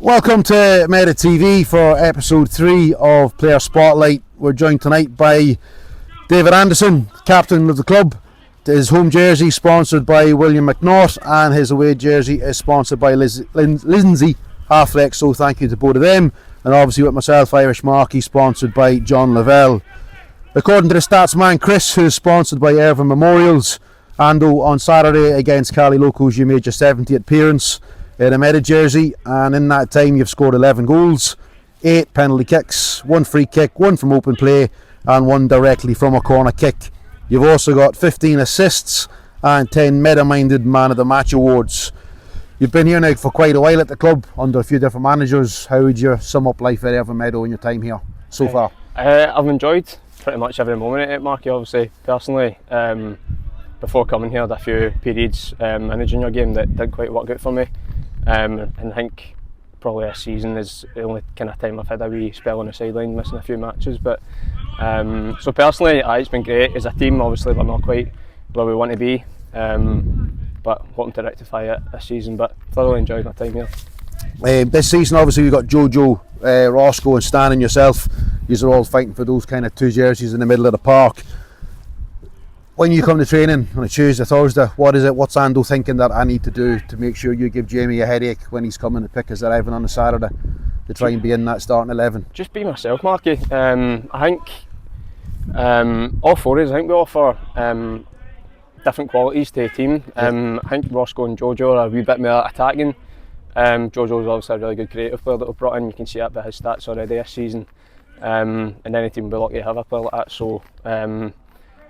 Welcome to Meta TV for episode 3 of Player Spotlight. We're joined tonight by David Anderson, captain of the club. His home jersey sponsored by William McNaught and his away jersey is sponsored by Lindsay Halfleck, so thank you to both of them. And obviously with myself, Irish Marquee, sponsored by John Lavelle. According to the stats man Chris, who's sponsored by Irvine Memorials, Ando on Saturday against Cali Locos, you made your 70th appearance in a Meta jersey, and in that time you've scored 11 goals, 8 penalty kicks, 1 free kick, 1 from open play and 1 directly from a corner kick. You've also got 15 assists and 10 Meta-minded Man of the Match awards. You've been here now for quite a while at the club under a few different managers. How would you sum up life at Irvine Meadow in your time here so far? I've enjoyed pretty much every moment at it, Marky, obviously. Personally, before coming here, I had a few periods in the junior game that didn't quite work out for me. And I think probably a season is the only kind of time I've had a wee spell on the sideline, missing a few matches. But so personally, it's been great. As a team, obviously we're not quite where we want to be, but hoping to rectify it this season. But thoroughly enjoyed my time here. This season, obviously, we've got Jojo, Roscoe, and Stan and yourself. These are all fighting for those kind of 2 jerseys in the middle of the park. When you come to training on a Tuesday, Thursday, what's Ando thinking that I need to do to make sure you give Jamie a headache when he's coming to pick us at Irvine on a Saturday to try and be in that starting 11? Just be myself, Marky. I think all 4 of us, I think we offer different qualities to the team. I think Roscoe and Jojo are a wee bit more attacking. Jojo's obviously a really good creative player that we've brought in. You can see that by his stats already this season. And any team will be lucky to have a player like that. So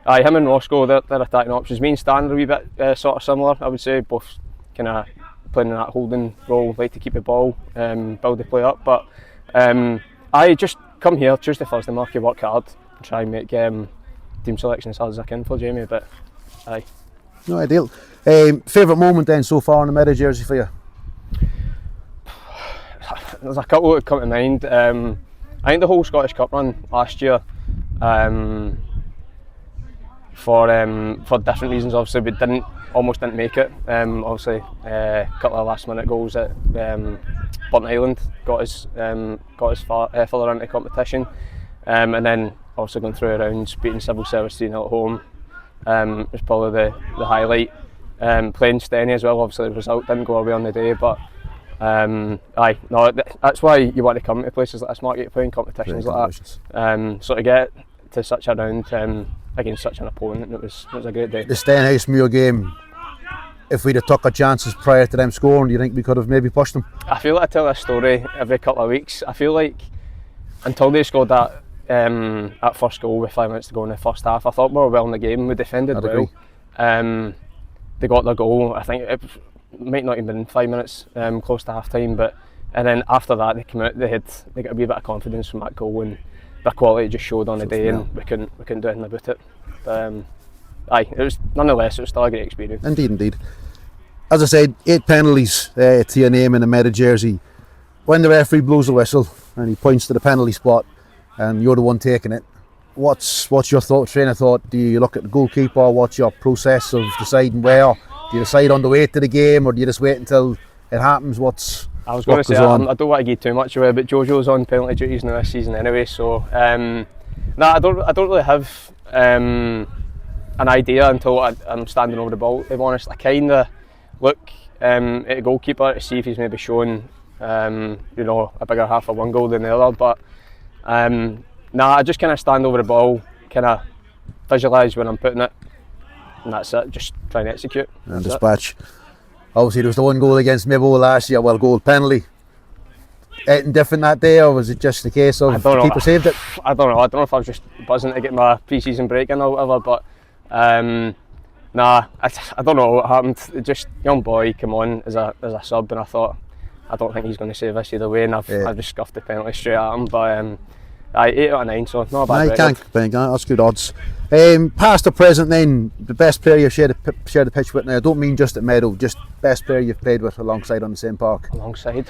him and Roscoe, they're attacking options. Me and Stan are a wee bit sort of similar, I would say. Both kind of playing in that holding role, like to keep the ball, build the play up. But I just come here Tuesday, Thursday, Marky, work hard and try and make team selection as hard as I can for Jamie. But aye. No, ideal. Favourite moment then so far on the Meta jersey for you? There's a couple that come to mind. I think the whole Scottish Cup run last year, for different reasons. Obviously, we almost didn't make it. Obviously, a couple of last-minute goals at Burton Island got us further into competition, and then also going through the rounds, beating Civil Service 3-0 at home was probably the highlight. Playing Steny as well. Obviously, the result didn't go away on the day, but that's why you want to come to places like this, Mark, to play in competitions like that. So to get to such a round against such an opponent, it was a great day. The Stenhouse-Muir game, if we'd have took our chances prior to them scoring, do you think we could have maybe pushed them? I feel like I tell this story every couple of weeks. I feel like until they scored that first goal with 5 minutes to go in the first half, I thought we were well in the game. We defended well. They got their goal. I think it might not even been 5 minutes close to half time, and then after that they came out, they got a wee bit of confidence from that goal, and their quality just showed on the day, and we couldn't do anything about it. It was nonetheless, it was still a great experience. Indeed. As I said, 8 penalties to your name in a Meta jersey. When the referee blows the whistle and he points to the penalty spot and you're the one taking it, what's your train of thought? Do you look at the goalkeeper? What's your process of deciding where? Do you decide on the way to the game, or do you just wait until it happens? I was going to say, I don't want to give too much away, but Jojo's on penalty duties now this season anyway, so I don't really have an idea until I'm standing over the ball, to be honest. I kind of look at the goalkeeper to see if he's maybe showing a bigger half of one goal than the other, but I just kind of stand over the ball, kind of visualise when I'm putting it, and that's it, just try and execute. And dispatch. Obviously there was the one goal against Mibbo last year, goal penalty. Anything different that day, or was it just the case of the keeper saved it? I don't know if I was just buzzing to get my pre-season break in or whatever, but I don't know what happened. Just young boy come on as a sub, and I thought, I don't think he's going to save us either way, and I just scuffed the penalty straight at him, but 8 out of 9, so not a bad. You can't complain, that's good odds. Past or present then, the best player you've shared the pitch with now, I don't mean just at Meadow, just best player you've played with alongside on the same park. Alongside?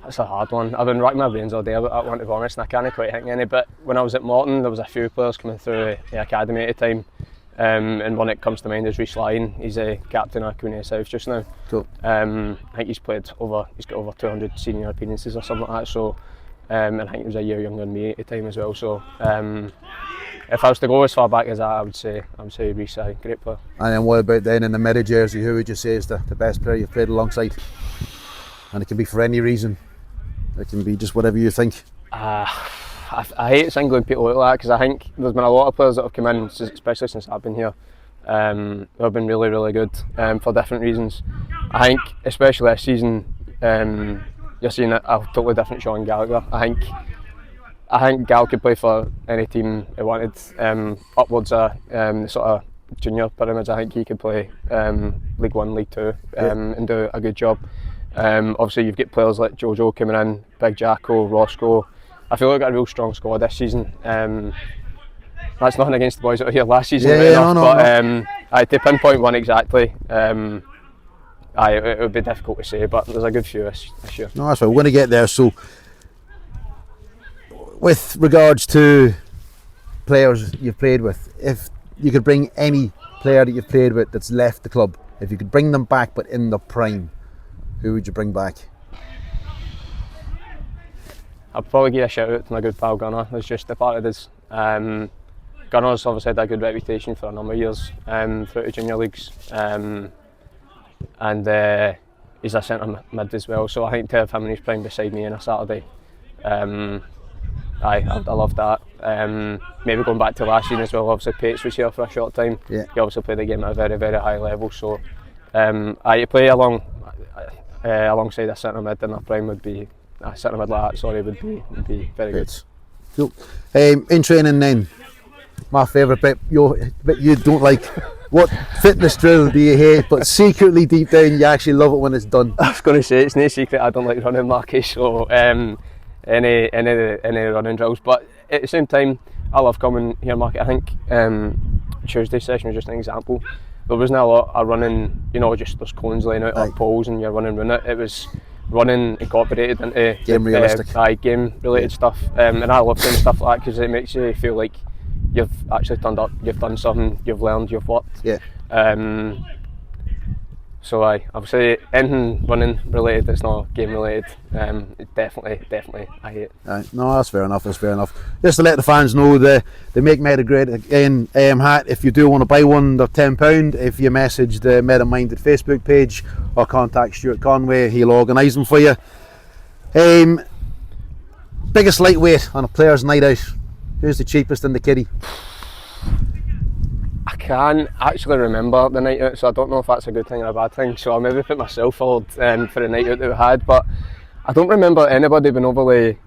That's a hard one. I've been racking my brains all day about that one, to be honest, and I can't quite think any, but when I was at Morton there was a few players coming through the academy at the time, and one that comes to mind is Reece Lyon. He's a captain of County South just now. Cool. I think he's got over 200 senior appearances or something like that. So, and I think he was a year younger than me at the time as well. So, if I was to go as far back as that, I would say Reece, great player. And then what about then in the Meta jersey? Who would you say is the best player you've played alongside? And it can be for any reason. It can be just whatever you think. I hate singling people out like that, because I think there's been a lot of players that have come in, especially since I've been here, who have been really, really good for different reasons. I think, especially this season, you're seeing a totally different Sean Gallagher. I think Gal could play for any team he wanted. Upwards of the sort of junior pyramids, I think he could play League 1, League 2 and do a good job. Obviously you've got players like Jojo coming in, Big Jacko, Roscoe. I feel like we've got a real strong squad this season. That's nothing against the boys that were here last season, but to pinpoint one exactly, it would be difficult to say, but there's a good few this year. No, that's right, we're going to get there. So with regards to players you've played with, if you could bring any player that you've played with that's left the club, if you could bring them back but in their prime, who would you bring back? I'd probably give a shout out to my good pal Gunnar. It's just a part of this. Gunnar's obviously had a good reputation for a number of years throughout the junior leagues, and he's a centre mid as well. So I think to have him in his prime beside me on a Saturday, I love that. Maybe going back to last season as well. Obviously Pates was here for a short time. Yeah. He obviously played the game at a very, very high level. So to play alongside a centre mid in a prime would be. Centre mid like that, would be very good. Cool. In training then, my favourite bit you don't like. What fitness drill do you hate, but secretly deep down you actually love it when it's done? I was going to say, it's no secret I don't like running, Marcus, so any running drills, but at the same time I love coming here, Mark. I think Tuesday session was just an example. There wasn't a lot of running, just there's cones laying out or poles and you're running around it. It was running incorporated into game related stuff, and I love doing stuff like that because it makes you feel like you've actually turned up, you've done something, you've learned, you've worked. So obviously anything running related that's not game related, definitely I hate. No, that's fair enough. Just to let the fans know, the Make Meta Great Again hat, if you do want to buy one, they're £10. If you message the Meta Minded Facebook page or contact Stuart Conway, he'll organise them for you. Biggest lightweight on a player's night out, who's the cheapest in the kitty? I can't actually remember the night out, so I don't know if that's a good thing or a bad thing, so I'll maybe put myself forward for the night out that we had, but I don't remember anybody being overly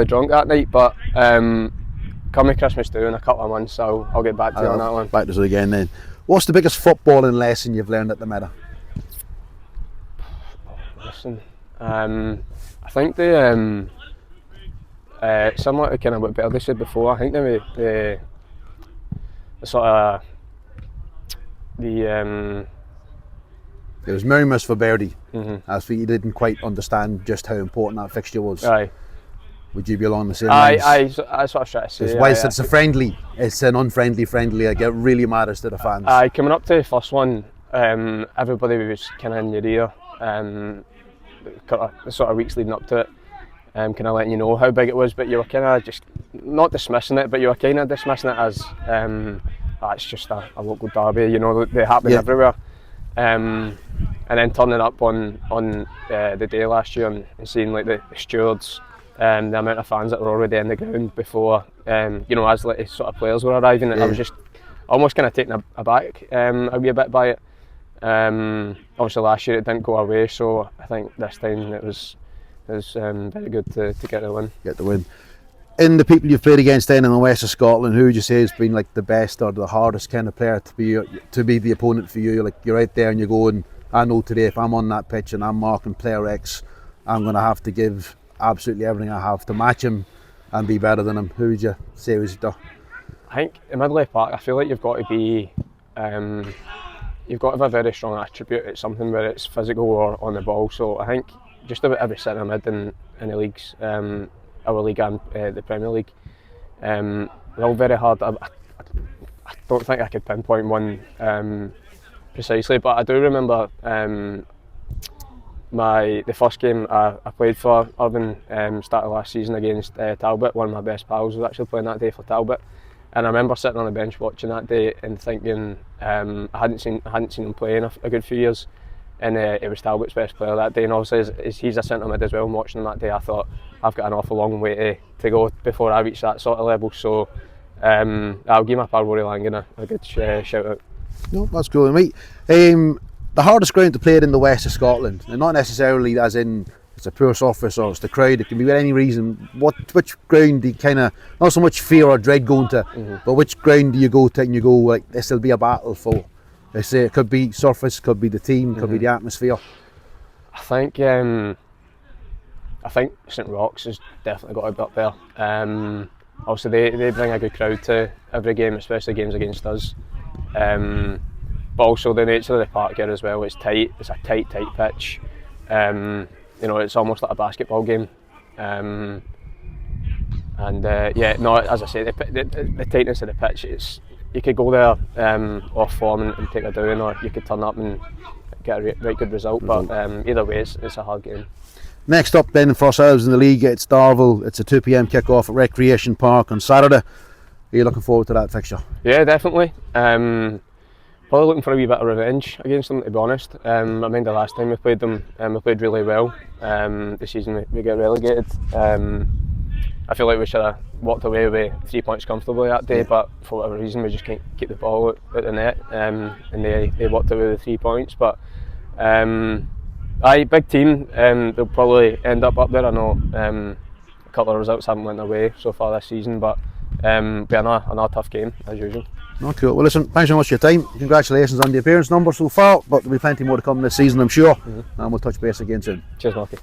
drunk that night, but coming Christmas Day in a couple of months, so I'll get back to you on that one. Back to us again then. What's the biggest footballing lesson you've learned at the Meta? Listen, I think similar to kind of what Berdy said before, I think the sort of it was Mirimus for Berdy. I think he didn't quite understand just how important that fixture was. Aye. Would you be along the same lines? That's what I was trying to say. Whilst it's a friendly, it's an unfriendly friendly. Like, it really matters to the fans. Coming up to the first one, everybody was kind of in your ear, the sort of weeks leading up to it, kind of letting you know how big it was, but you were kind of just not dismissing it, but you were kind of dismissing it as it's just a local derby, they happen everywhere. And then turning up on the day last year and seeing like the stewards, the amount of fans that were already in the ground before, as like sort of players were arriving, I was just almost kind of taken aback a wee bit by it. Obviously last year it didn't go away, so I think this time it was very good to get the win. Get the win. In the people you've played against then in the west of Scotland, who would you say has been like the best or the hardest kind of player to be the opponent for you? Like, you're out there and you're going, I know today if I'm on that pitch and I'm marking player X, I'm going to have to give absolutely everything I have to match him and be better than him. Who would you say was the? I think in Midley Park, I feel like you've got to be, you've got to have a very strong attribute. It's something where it's physical or on the ball. So I think just about every centre mid in the leagues, our league and the Premier League, they're all very hard. I I don't think I could pinpoint one precisely, but I do remember the first game I played for Urban started last season against Talbot. One of my best pals was actually playing that day for Talbot, and I remember sitting on the bench watching that day and thinking I hadn't seen him play in a good few years, and it was Talbot's best player that day. And obviously, as he's a centre mid as well, and watching him that day, I thought I've got an awful long way to go before I reach that sort of level. So I'll give my pal Rory Langan a good shout out. No, that's cool, mate. The hardest ground to play in the west of Scotland, and not necessarily as in it's a poor surface or it's the crowd, it can be for any reason. Which ground do you kind of, not so much fear or dread going to, but which ground do you go to and you go, like, this will be a battle for? They say it could be surface, could be the team, could be the atmosphere. I think St Roch's has definitely got to be up there. Also, they bring a good crowd to every game, especially games against us. But also the nature of the park here as well. It's tight. It's a tight pitch. It's almost like a basketball game. As I say, the tightness of the pitch. You could go there off form and take a down, or you could turn up and get a right good result. But either way, it's a hard game. Next up then for ourselves in the league, it's Darvel. It's a 2 p.m. kick-off at Recreation Park on Saturday. Are you looking forward to that fixture? Yeah, definitely. Probably looking for a wee bit of revenge against them, to be honest. I mind the last time we played them, we played really well. The season we got relegated. I feel like we should have walked away with 3 points comfortably that day, but for whatever reason we just can't keep the ball at the net, and they walked away with 3 points. But big team. They'll probably end up there. I know a couple of results haven't went their way so far this season, but be another tough game as usual. Oh, cool. Well, listen, thanks so much for your time. Congratulations on the appearance number so far, but there'll be plenty more to come this season, I'm sure. And we'll touch base again soon. Cheers, Marky.